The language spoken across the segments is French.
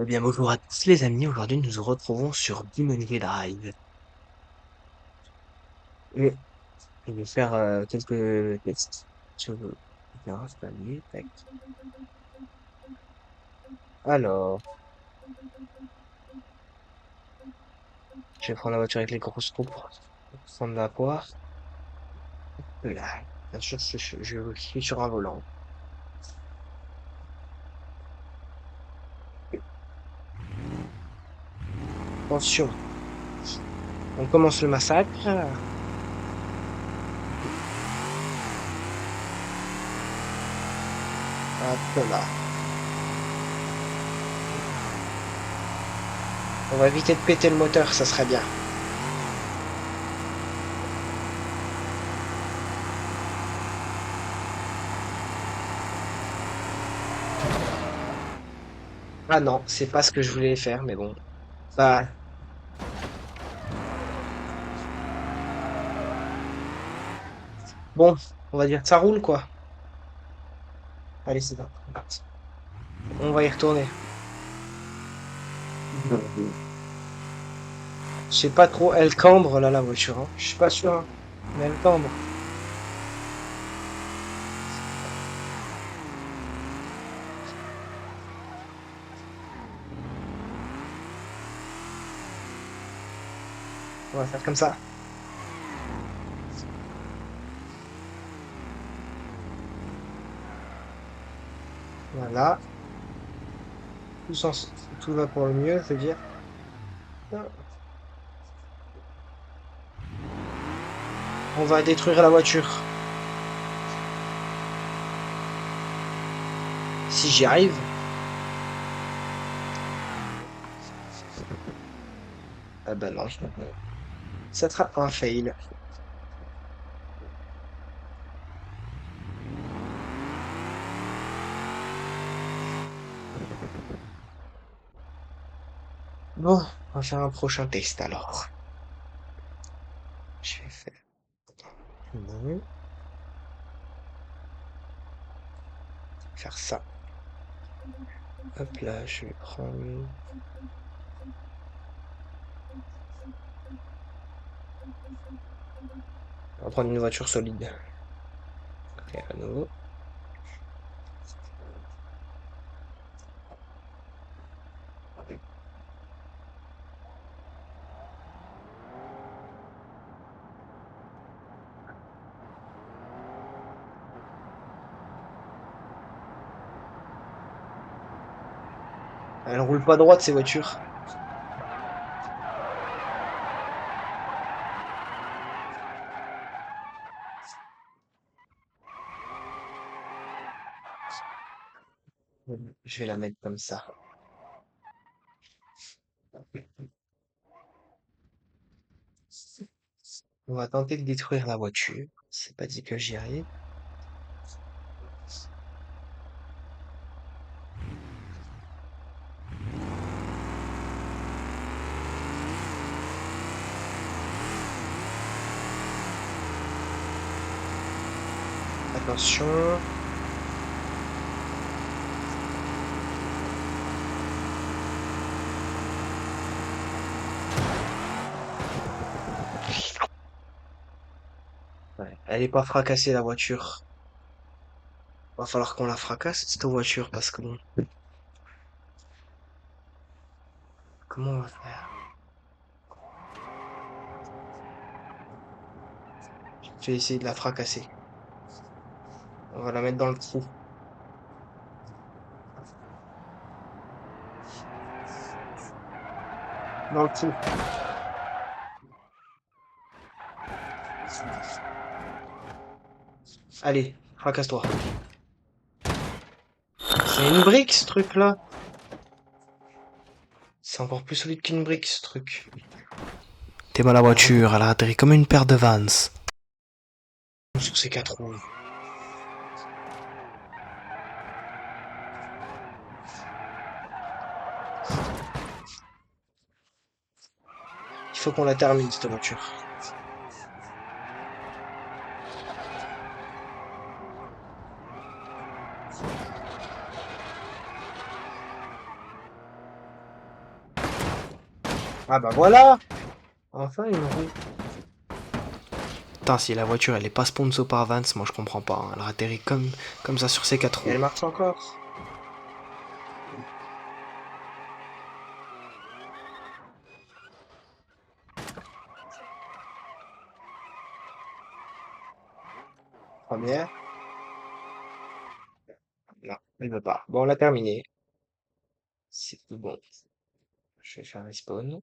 Eh bien, bonjour à tous les amis. Aujourd'hui, nous nous retrouvons sur Dimonday Drive. Et je vais faire quelques tests. Je veux bien installer. Tac. Alors, je vais prendre la voiture avec les grosses roues pour prendre la poire. Là, bien sûr, je suis sur un volant. Attention, on commence le massacre. Hop là. On va éviter de péter le moteur, ça serait bien. Ah non, c'est pas ce que je voulais faire, mais bon. Bah, bon, on va dire que ça roule, quoi. Allez, c'est bon. On va y retourner. Je sais pas trop, elle cambre là la voiture, hein. Je suis pas sûr, hein. Mais elle cambre. On va faire comme ça. Voilà. Tout, tout va pour le mieux, je veux dire. On va détruire la voiture. Si j'y arrive. Ah bah non. Ça sera un fail. Bon, on va faire un prochain test alors. Je vais faire. Non, faire ça. Hop là, je vais prendre. On va prendre une voiture solide. Et à nouveau. Elle roule pas droite ces voitures. Je vais la mettre comme ça. On va tenter de détruire la voiture. C'est pas dit que j'y arrive. Attention. Ouais, elle est pas fracassée la voiture. Va falloir qu'on la fracasse cette voiture parce que bon, comment on va faire? Je vais essayer de la fracasser. On va la mettre dans le trou. Dans le trou. Allez, fracasse-toi. C'est une brique ce truc-là. C'est encore plus solide qu'une brique ce truc. T'es mal la voiture, elle a atterri comme une paire de Vans. Sur ses quatre roues. Il faut qu'on la termine cette voiture. Ah bah voilà! Enfin une roue. Putain, si la voiture elle est pas sponsor par Vance, moi je comprends pas, hein. Elle atterrit comme ça sur ses quatre Et roues. elle marche encore. Première. Non, elle veut pas. Bon, on l'a terminé. C'est tout bon. Je vais faire respawn.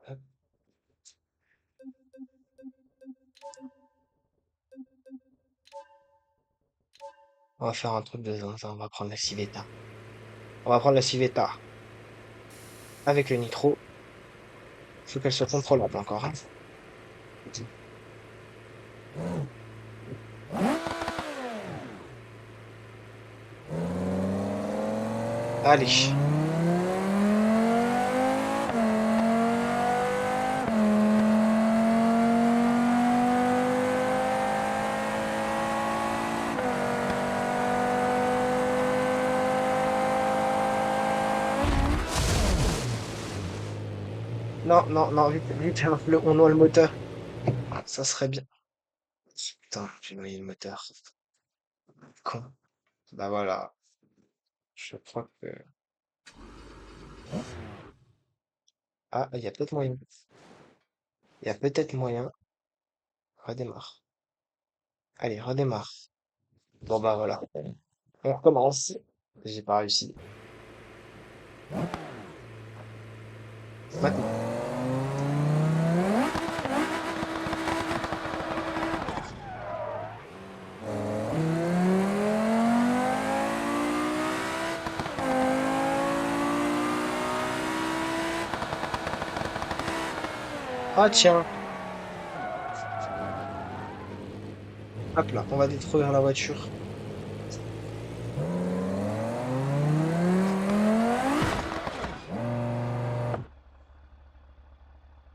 Hop. On va faire un truc de zinzin. On va prendre la Civetta. On va prendre la Civetta avec le nitro. Faut qu'elle soit contrôlable encore, hein. Allez. Non, non, non, vite, vite, on noie le moteur. Ça serait bien. Putain, j'ai noyé le moteur. Con. Bah voilà. Je crois que... Ah, il y a peut-être moyen. Il y a peut-être moyen. Redémarre. Allez, redémarre. Bon bah voilà. On recommence. J'ai pas réussi. Maintenant. Ah tiens. Hop là, on va détruire la voiture.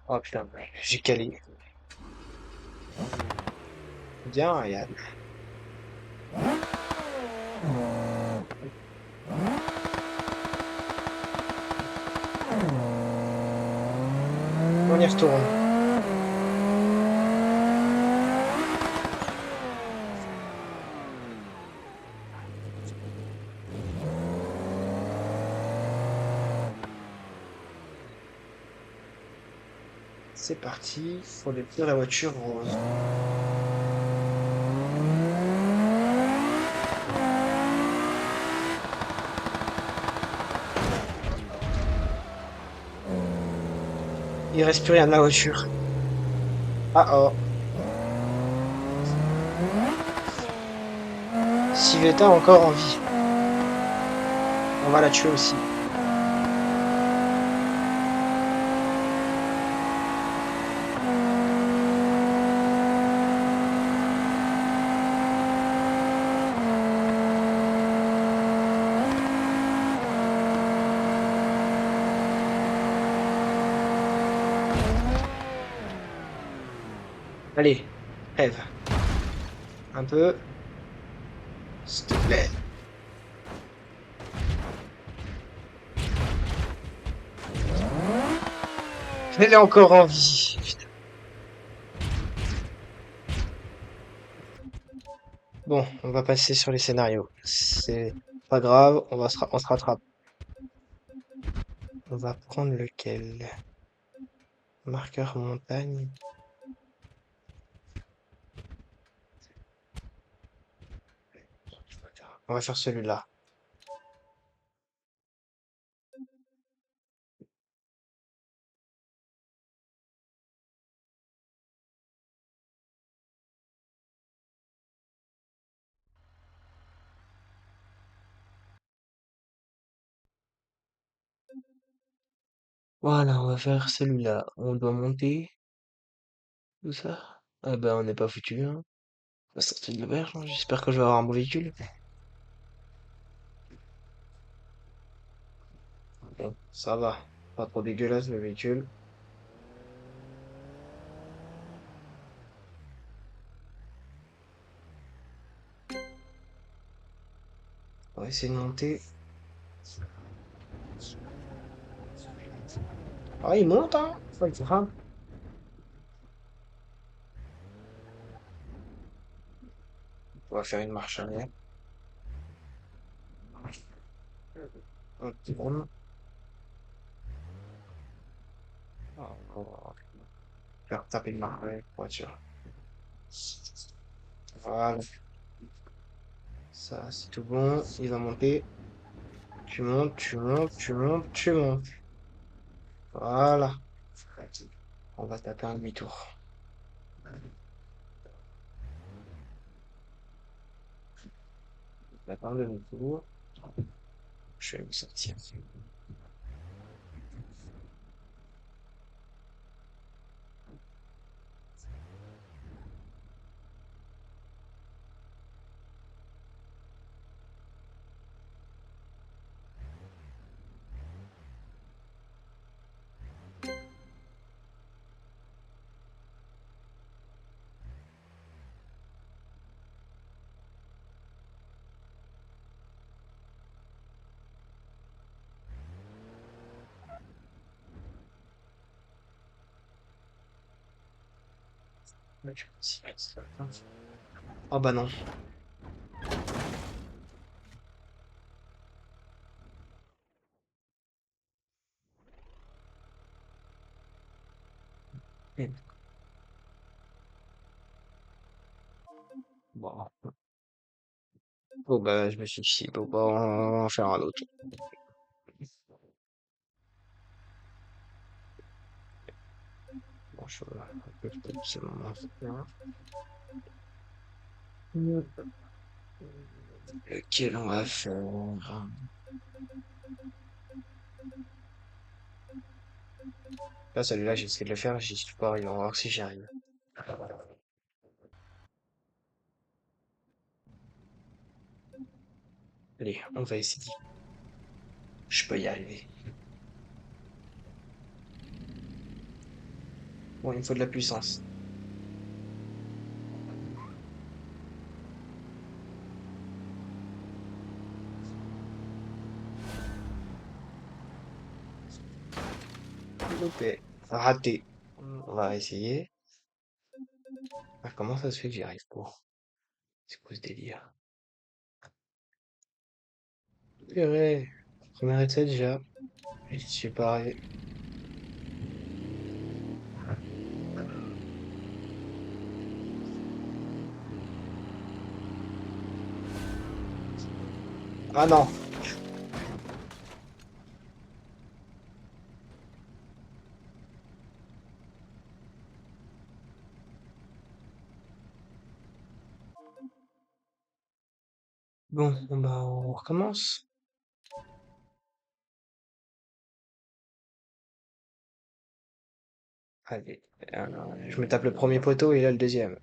Oh putain, j'ai calé. Bien, Yann. On y retourne. C'est parti pour détruire la voiture rose. Il reste plus rien de la voiture. Ah oh. Civetta encore en vie. On va la tuer aussi. Allez, crève. Un peu. S'il te plaît. Elle est encore en vie. Putain. Bon, on va passer sur les scénarios. C'est pas grave, on se rattrape. On va prendre lequel? Marqueur montagne. On va faire celui-là. Voilà, on va faire celui-là. On doit monter, tout ça. Ah ben, on n'est pas foutu, hein. On va sortir de l'auberge, hein. J'espère que je vais avoir un bon véhicule. Bon, ça va. Pas trop dégueulasse le véhicule. On va essayer de monter. Ah, il monte, hein? Faut le grimpe. On va faire une marche arrière. On tourne. Ah, on va faire taper une marche arrière, voiture. Voilà. Ça, c'est tout bon. Il va monter. Tu montes, tu montes, tu montes, tu montes. Voilà. On va taper un demi-tour. Taper un demi-tour. Je vais me sortir. Oh bah non. Bon. Bon bah je me suis dit, bon bah on va en faire un autre. Bon, je vais peut-être ce moment-là. Lequel on va faire? Là, celui-là, j'ai essayé de le faire, j'y suis pas arrivé. On va voir si j'y arrive. Allez, on va essayer. Je peux y arriver. Bon, il me faut de la puissance. Loupé. Raté. On va essayer. Ah, comment ça se fait que j'y arrive pas? C'est quoi ce délire? Purée. Premier essai déjà. Et j'y suis pas arrivé. Ah non. Bon, bah on recommence. Allez. Alors, je me tape le premier poteau et là le deuxième.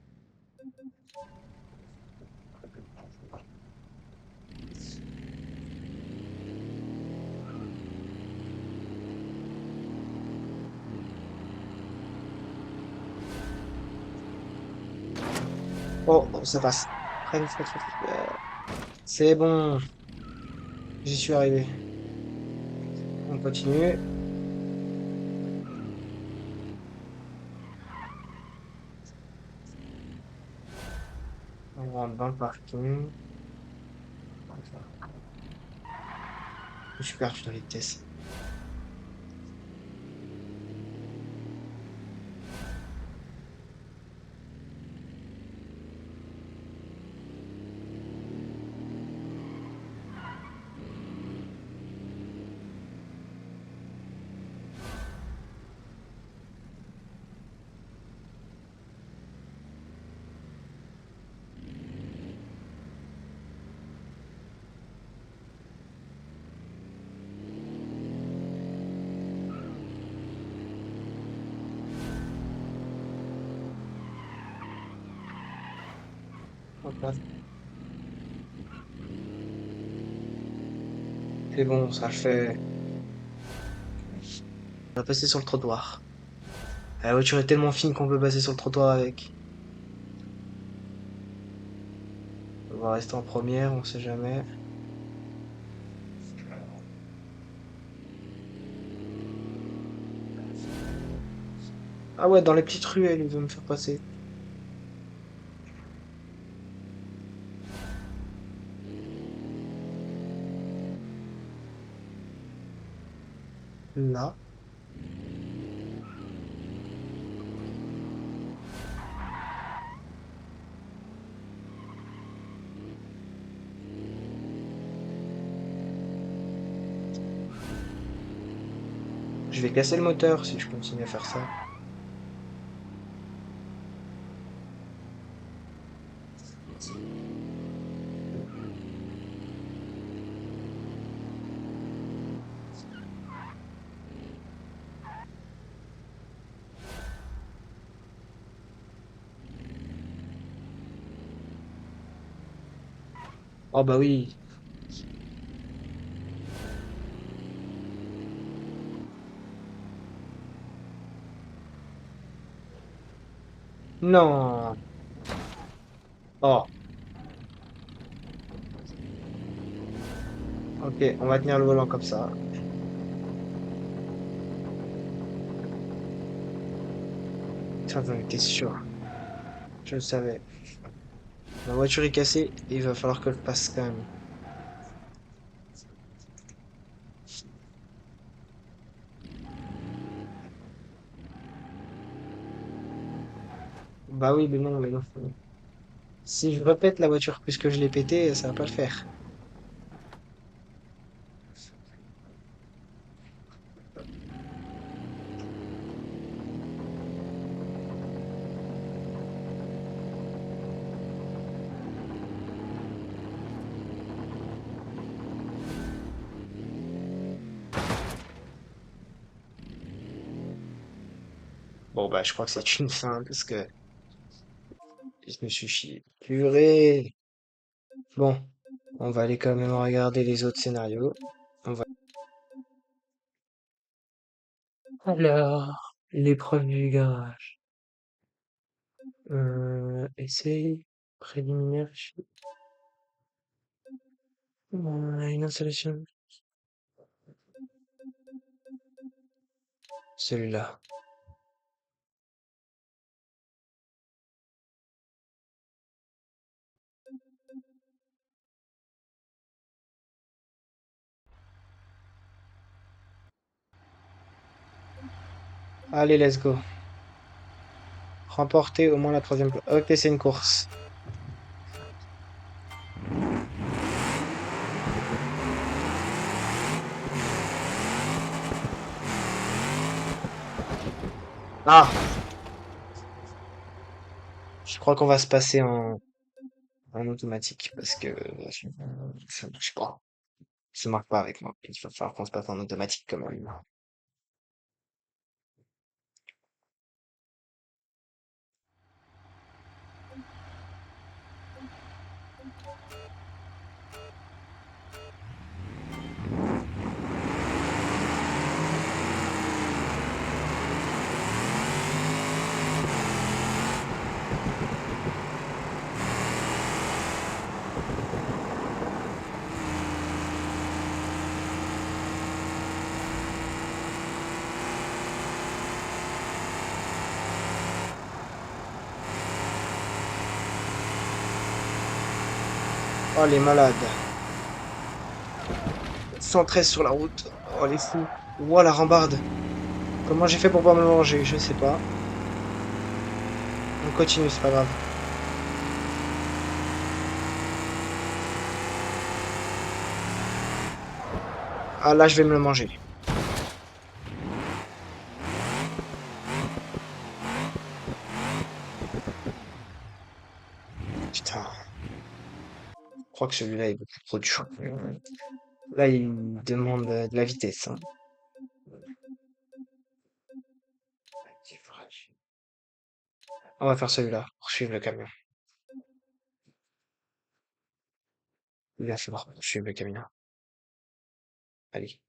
Oh, ça passe. Freine, freine, freine, freine. C'est bon. J'y suis arrivé. On continue. On rentre dans le parking. Je suis perdu dans les vitesses. Hop là. C'est bon, ça le fait. On va passer sur le trottoir. La voiture est tellement fine qu'on peut passer sur le trottoir avec. On va rester en première, on sait jamais. Ah ouais, dans les petites ruelles, il veut me faire passer. Là. Je vais casser le moteur si je continue à faire ça. Oh bah oui. Non. Oh, ok, on va tenir le volant comme ça. Tiens, j'en étais sûr. Je le savais. Ma voiture est cassée, et il va falloir que je passe quand même. Bah oui, mais non, mais non. Si je répète la voiture puisque je l'ai pété, ça va pas le faire. Bon bah je crois que c'est une fin parce que je me suis chié. Purée. Bon, on va aller quand même regarder les autres scénarios. On va... Alors, l'épreuve du garage. Essaye préliminaire. Une installation. Celui-là. Allez, let's go. Remporter au moins la troisième place. Ok, c'est une course. Ah, je crois qu'on va se passer en automatique parce que ça marche pas. Ça marche pas avec moi. Il va falloir qu'on se passe en automatique quand même. Oh, les malades. 113 sur la route. Oh, les fous. Ouah, la rambarde. Comment j'ai fait pour pas me le manger? Je sais pas. On continue, c'est pas grave. Ah, là, je vais me le manger. Putain. Je crois que celui-là est beaucoup trop dur. Là, il demande de la vitesse, hein. On va faire celui-là pour suivre le camion. Il va falloir suivre le camion. Allez.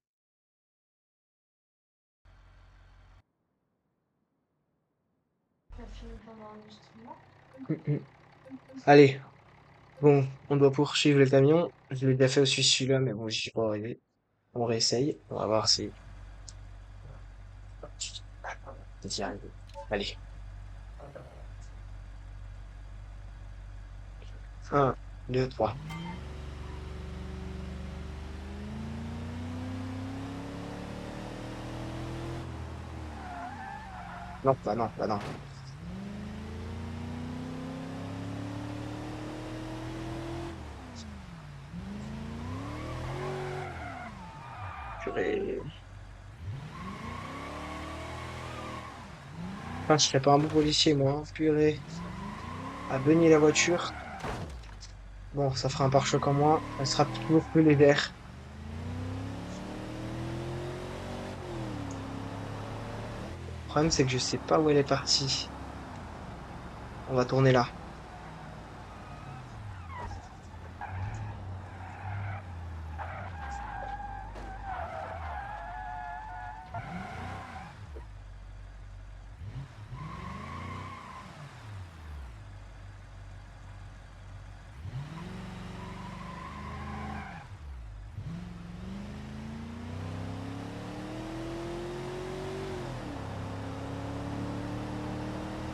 Mm, mm. Allez. Bon, on doit poursuivre le camion. Je l'ai déjà fait aussi celui-là, mais bon, j'y suis pas arrivé. On réessaye. On va voir si j'y arrive. Allez. Un, deux, trois. Non, bah non, bah non. Purée. Enfin, je serais pas un bon policier, moi, hein. Purée. À beugner la voiture. Bon, ça fera un pare-choc en moins. Elle sera toujours plus légère. Le problème, c'est que je sais pas où elle est partie. On va tourner là.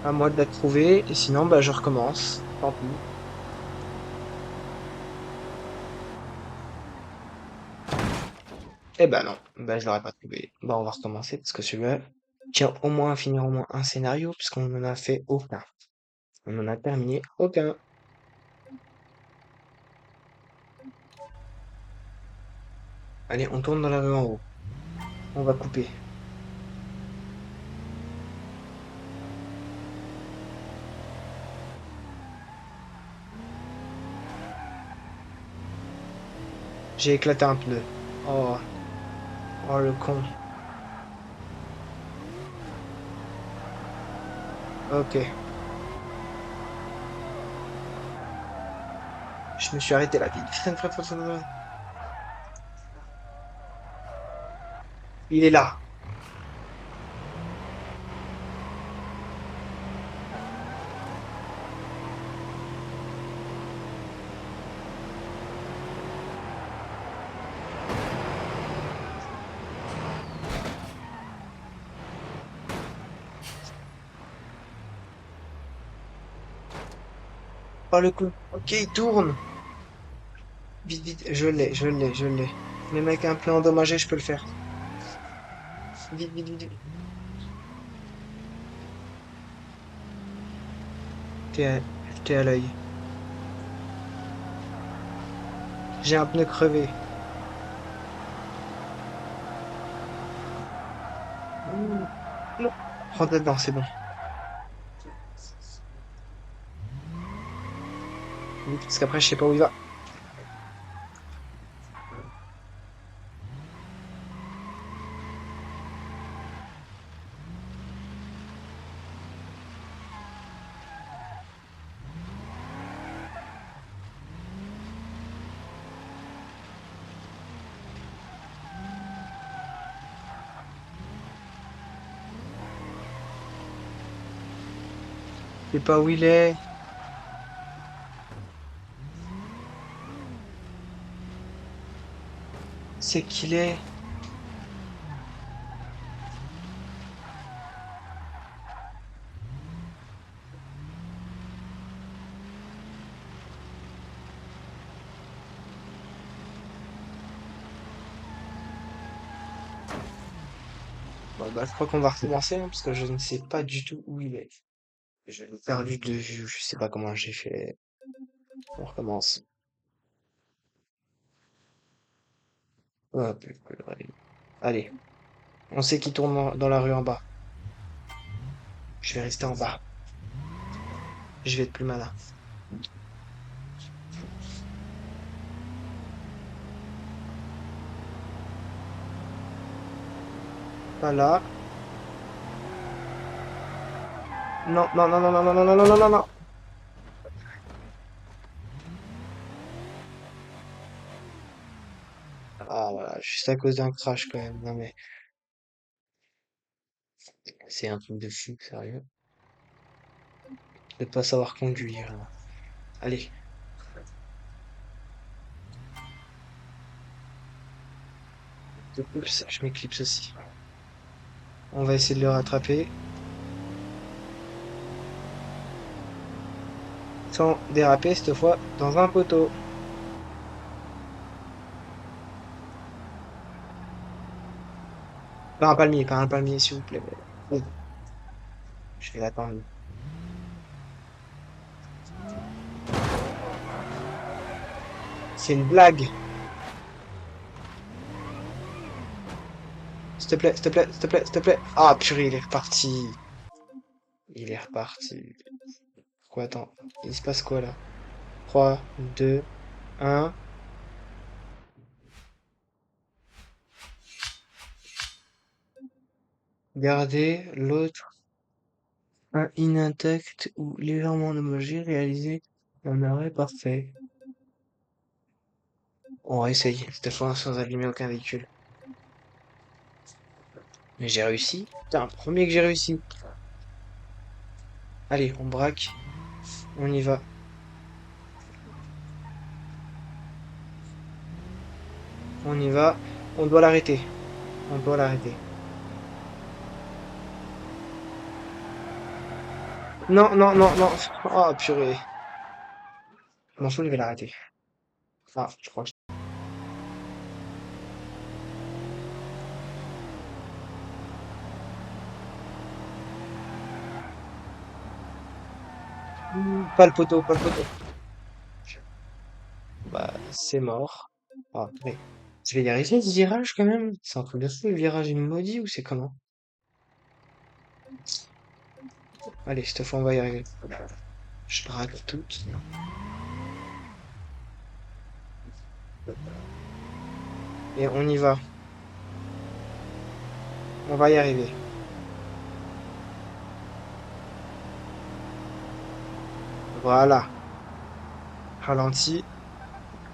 À moi de la trouver. Et sinon, bah, je recommence. Tant pis. Eh ben non. Bah, je l'aurais pas trouvé. Bah, on va recommencer parce que celui-là tient au moins à finir au moins un scénario puisqu'on en a fait aucun. On en a terminé aucun. Allez, on tourne dans la rue en haut. On va couper. J'ai éclaté un pneu. Oh, oh le con. Ok. Je me suis arrêté là. Vite. Freine, freine, freine, freine, freine. Il est là. Oh le coup. Ok, il tourne. Vite, vite. Je l'ai, je l'ai, je l'ai. Même avec un pneu endommagé, je peux le faire. Vite, vite, vite, vite. T'es à, t'es à l'œil. J'ai un pneu crevé. Ouh, non. Rentre dedans, c'est bon. Vite, parce qu'après, je sais pas où il va. Je sais pas où il est. C'est qu'il est. Bon, bah, je crois qu'on va recommencer, hein, parce que je ne sais pas du tout où il est. Je l'ai perdu de vue. Je sais pas comment j'ai fait. On recommence. Hop, allez. On sait qu'il tourne dans la rue en bas. Je vais rester en bas. Je vais être plus malin. Pas là. Non, non, non, non, non, non, non, non, non, non, non, non. Ah, voilà, juste à cause d'un crash quand même. Non mais, c'est un truc de fou, sérieux. De pas savoir conduire, là. Allez. Oups, je m'éclipse aussi. On va essayer de le rattraper. Sans déraper cette fois dans un poteau. Pas un palmier, s'il vous plaît. Ouh, je vais l'attendre. C'est une blague. S'il te plaît, s'il te plaît, s'il te plaît, s'il te plaît. Ah, purée, il est reparti. Il est reparti. Quoi, attends. Il se passe quoi, là? 3, 2, 1. Gardez l'autre. Un intact ou légèrement endommagé réalisé un arrêt parfait. On va essayer, cette fois sans abîmer aucun véhicule. Mais j'ai réussi. Putain, premier que j'ai réussi. Allez, on braque. On y va. On y va. On doit l'arrêter. On doit l'arrêter. Non, non, non, non. Oh, purée. Je m'en fous, je vais l'arrêter. Ah, je crois que... Pas le poteau, pas le poteau. Bah, c'est mort. Ah, purée. Je vais y arriver, ce virage, quand même. C'est un truc de fou, le virage est maudit ou c'est comment? Allez, cette fois, on va y arriver. Je braque tout. Et on y va. On va y arriver. Voilà. Ralenti.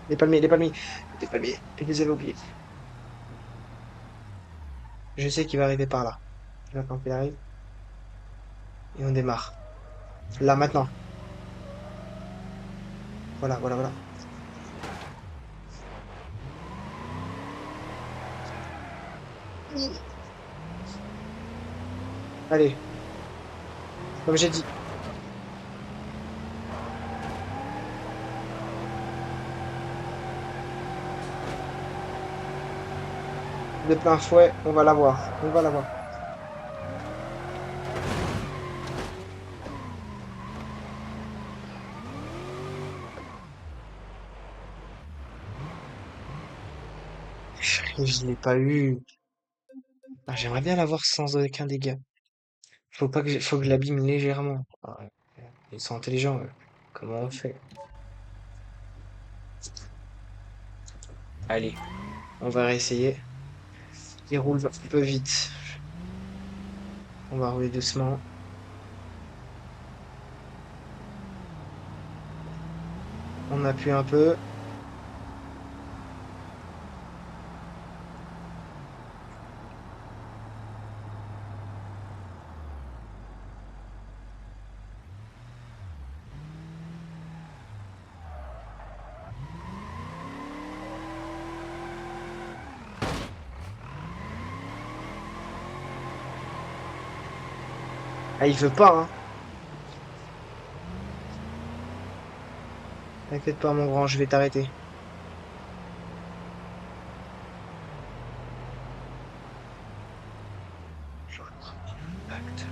Les palmiers, les palmiers. Les palmiers. Je les avais oubliés. Je sais qu'il va arriver par là. J'attends qu'il arrive. Et on démarre. Là, maintenant. Voilà, voilà, voilà. Allez. Comme j'ai dit. De plein fouet, on va l'avoir. On va l'avoir. Je l'ai pas eu. Ah, j'aimerais bien l'avoir sans aucun dégât. Faut que je l'abîme légèrement. Ah, ouais. Ils sont intelligents, eux. Comment on fait? Allez, on va réessayer. Il roule un peu vite. On va rouler doucement. On appuie un peu. Ah, il veut pas, hein. T'inquiète pas, mon grand, je vais t'arrêter. Impact.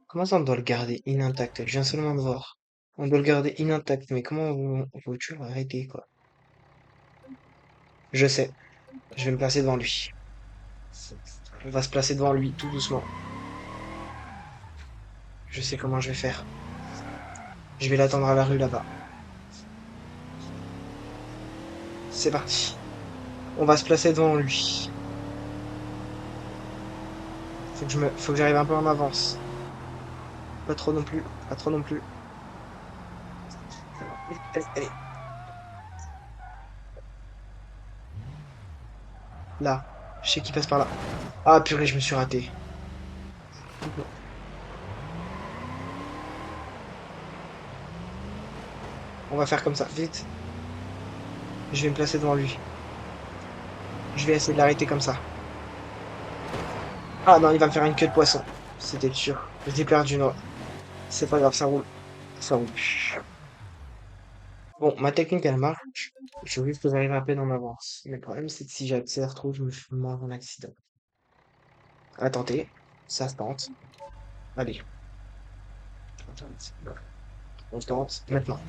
Comment ça, on doit le garder intact? Je viens seulement de voir. On doit le garder intact, mais comment veux-tu l'arrêter, quoi? Je sais. Je vais me placer devant lui. On va se placer devant lui, tout doucement. Je sais comment je vais faire. Je vais l'attendre à la rue, là-bas. C'est parti. On va se placer devant lui. Faut que j'arrive un peu en avance. Pas trop non plus. Pas trop non plus. Allez, allez, allez. Là. Je sais qu'il passe par là. Ah, purée, je me suis raté. On va faire comme ça, vite. Je vais me placer devant lui. Je vais essayer de l'arrêter comme ça. Ah non, il va me faire une queue de poisson. C'était sûr. J'ai perdu, non. C'est pas grave, ça roule. Ça roule. Bon, ma technique, elle marche. Je veux juste que j'arrive à peine en avance. Mais le problème, c'est que si j'accélère trop, je me fais moins un accident. À tenter. Ça se tente. Allez. On tente. Maintenant.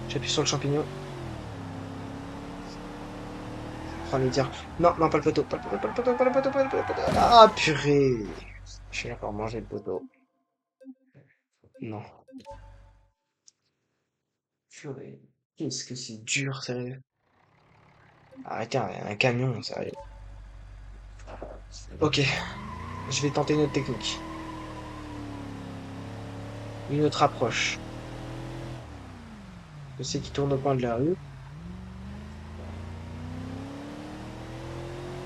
J'appuie sur le champignon. Prends les dire. Non, non, pas le poteau. Pas le poteau, pas le poteau, pas le poteau, pas le poteau, pas le poteau. Ah, purée. Je suis encore mangé le poteau. Non. Purée. Qu'est-ce que c'est dur, sérieux. Arrêtez, un camion, sérieux. Ok, je vais tenter une autre technique. Une autre approche. Je sais qu'il tourne au coin de la rue.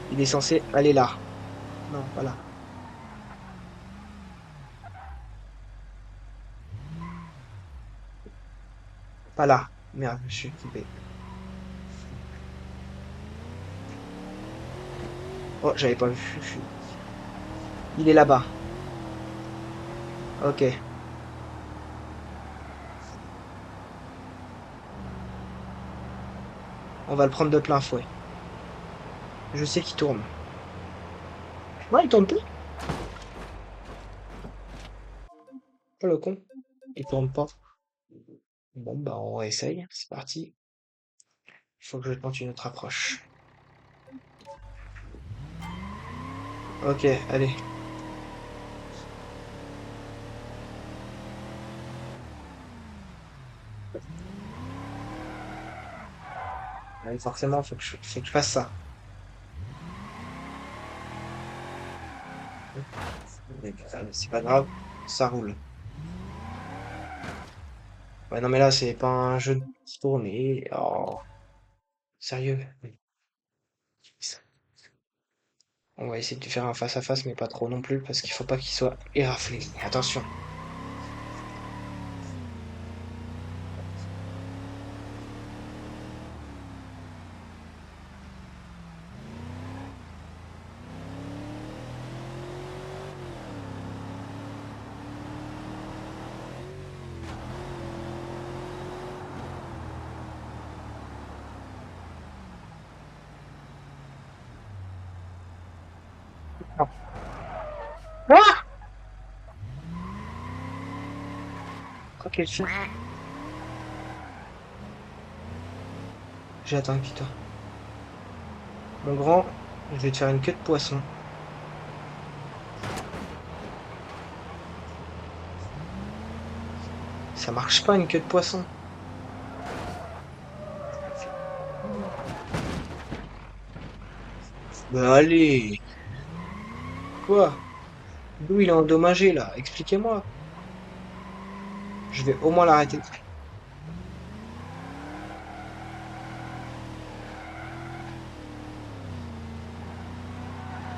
Il est censé aller là. Non, pas là. Pas là. Merde, je suis coupé. Oh, j'avais pas vu. Il est là-bas. Ok. On va le prendre de plein fouet. Je sais qu'il tourne. Ouais, il tourne plus. Oh, le con. Il tourne pas. Bon, bah, on essaye. C'est parti. Il faut que je tente une autre approche. Ok, allez. Allez, forcément, faut que je fasse ça. Mais, c'est pas grave. Ça roule. Ouais, non, mais là, c'est pas un jeu qui tourne. Oh, sérieux. On va essayer de faire un face à face, mais pas trop non plus, parce qu'il faut pas qu'il soit éraflé. Attention. Ah! Ok, j'attends, putain. Mon grand, je vais te faire une queue de poisson. Ça marche pas, une queue de poisson. Bah allez! Quoi? D'où il est endommagé, là? Expliquez-moi. Je vais au moins l'arrêter.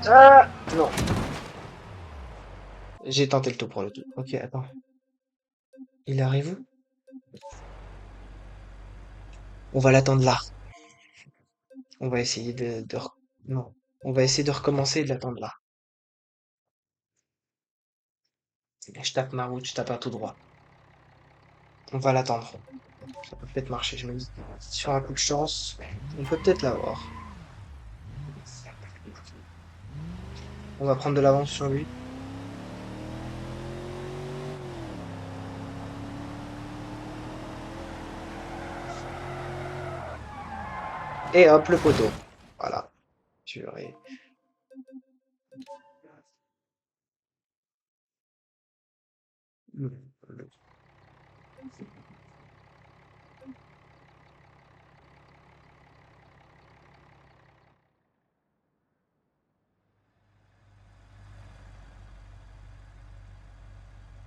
Ah! Non. J'ai tenté le tout pour le tout. Ok, attends. Il arrive où? On va l'attendre là. On va essayer Non. On va essayer de recommencer et de l'attendre là. Je tape ma route, je tape un tout droit. On va l'attendre. Ça peut peut-être marcher, je me dis. Sur un coup de chance, on peut peut-être l'avoir. On va prendre de l'avance sur lui. Et hop, le poteau. Voilà. Purée. Le-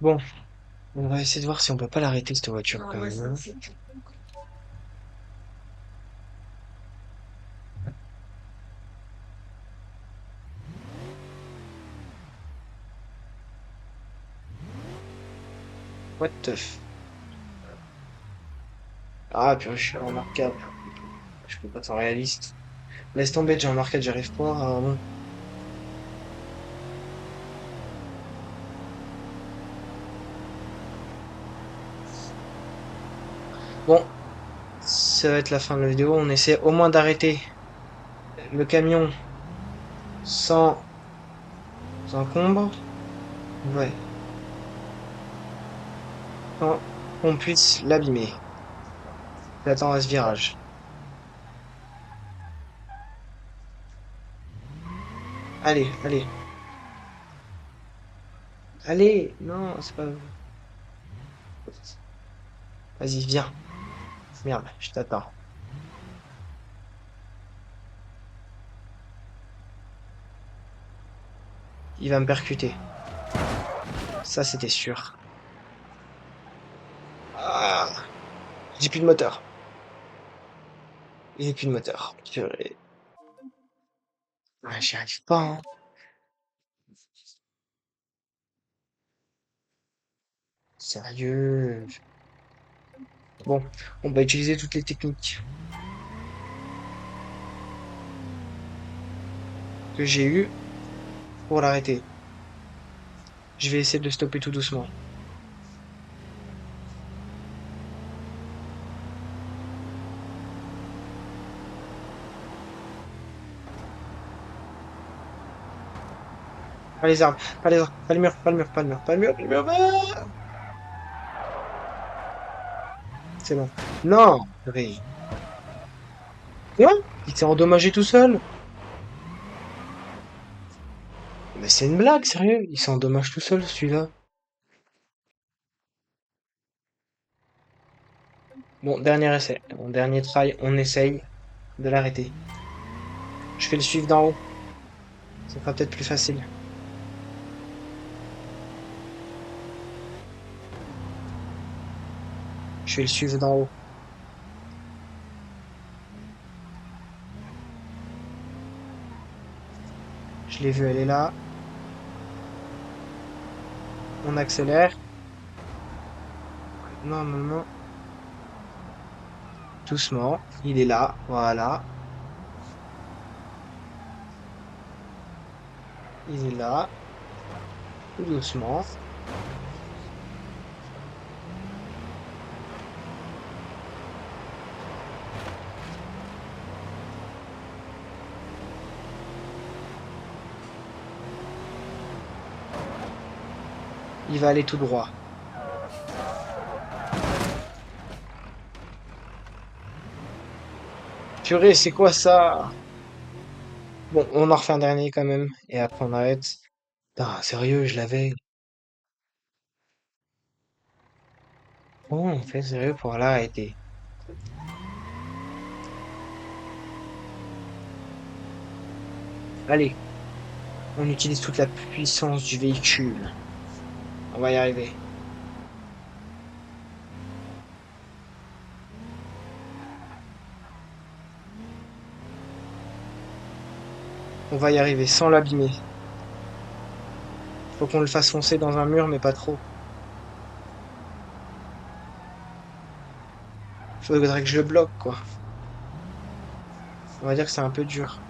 Bon, on va essayer de voir si on peut pas l'arrêter, cette voiture, quand même, hein. What the f... Ah, purée, je suis remarquable. Je peux pas être réaliste. Laisse tomber, déjà remarqué, j'arrive pas à... Bon. Bon, ça va être la fin de la vidéo. On essaie au moins d'arrêter le camion sans encombre. Ouais, sans qu'on puisse l'abîmer. J'attends à ce virage. Allez, allez. Allez! Non, c'est pas... Vas-y, viens. Merde, je t'attends. Il va me percuter. Ça, c'était sûr. Ah! J'ai plus de moteur. J'ai plus de moteur. Purée. Ah, j'y arrive pas, hein. Sérieux. Bon, on va utiliser toutes les techniques que j'ai eues pour l'arrêter. Je vais essayer de le stopper tout doucement. Pas les arbres, pas les arbres, pas le mur, pas le mur, pas le mur, pas le mur, pas le mur. Ah, c'est bon. Non! Purée. Quoi? Il s'est endommagé tout seul? Mais c'est une blague, sérieux? Il s'endommage tout seul, celui-là. Bon, dernier essai. Bon, dernier try, on essaye de l'arrêter. Je fais le suivre d'en haut. Ça sera peut-être plus facile. Je vais le suivre d'en haut. Je l'ai vu, elle est là. On accélère. Normalement, doucement. Il est là. Voilà. Il est là. Tout doucement. Il va aller tout droit. Purée, c'est quoi ça? Bon, on en refait un dernier quand même. Et après, on arrête. Putain, sérieux, je l'avais. Comment on fait sérieux pour l'arrêter? Allez, on utilise toute la puissance du véhicule. On va y arriver. On va y arriver sans l'abîmer. Faut qu'on le fasse foncer dans un mur, mais pas trop. Faudrait que je le bloque, quoi. On va dire que c'est un peu dur.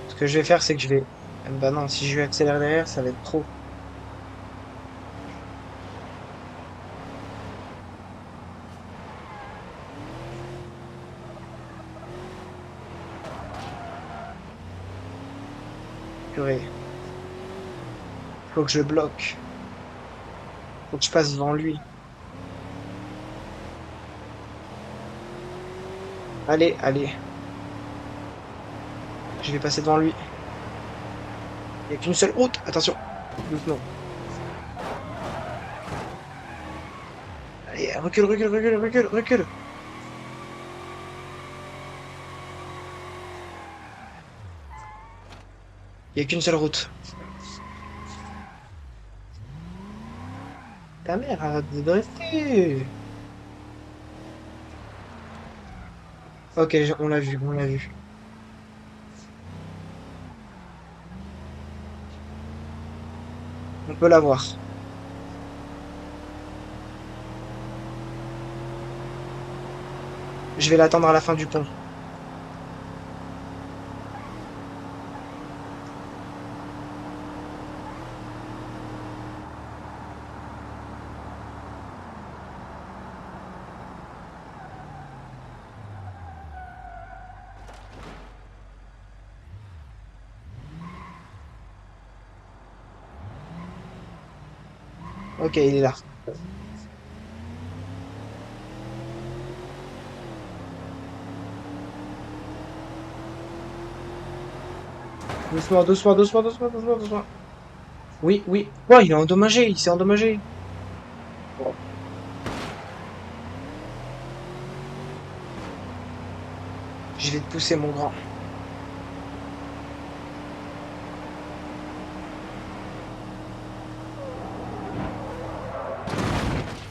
Ce que je vais faire, c'est que je vais... Bah non, si je vais accélérer derrière, ça va être trop. Purée. Faut que je le bloque. Faut que je passe devant lui. Allez, allez. Je vais passer devant lui. Il n'y a qu'une seule route. Attention. Doucement. Allez, recule, recule, recule, recule, recule. Il n'y a qu'une seule route. Ta mère, arrête de drifter. Ok, on l'a vu, on l'a vu. peut l'avoir. Je vais l'attendre à la fin du pont. Ok, il est là. Doucement, doucement, doucement, doucement, doucement, doucement. Oui, oui. Oh, il est endommagé, il s'est endommagé. Je vais te pousser, mon grand.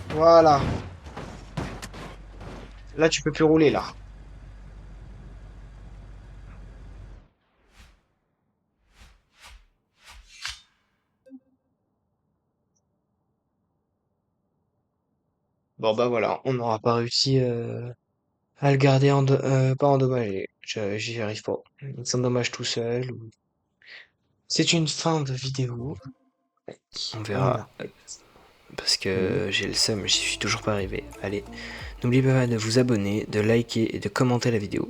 Voilà. Là, tu peux plus rouler, là. Bon, bah voilà, on n'aura pas réussi à le garder pas endommagé. J'y arrive pas. Il s'endommage tout seul. C'est une fin de vidéo. On On verra. a. Parce Oui. que j'ai le seum, j'y suis toujours pas arrivé. Allez, n'oubliez pas de vous abonner, de liker et de commenter la vidéo.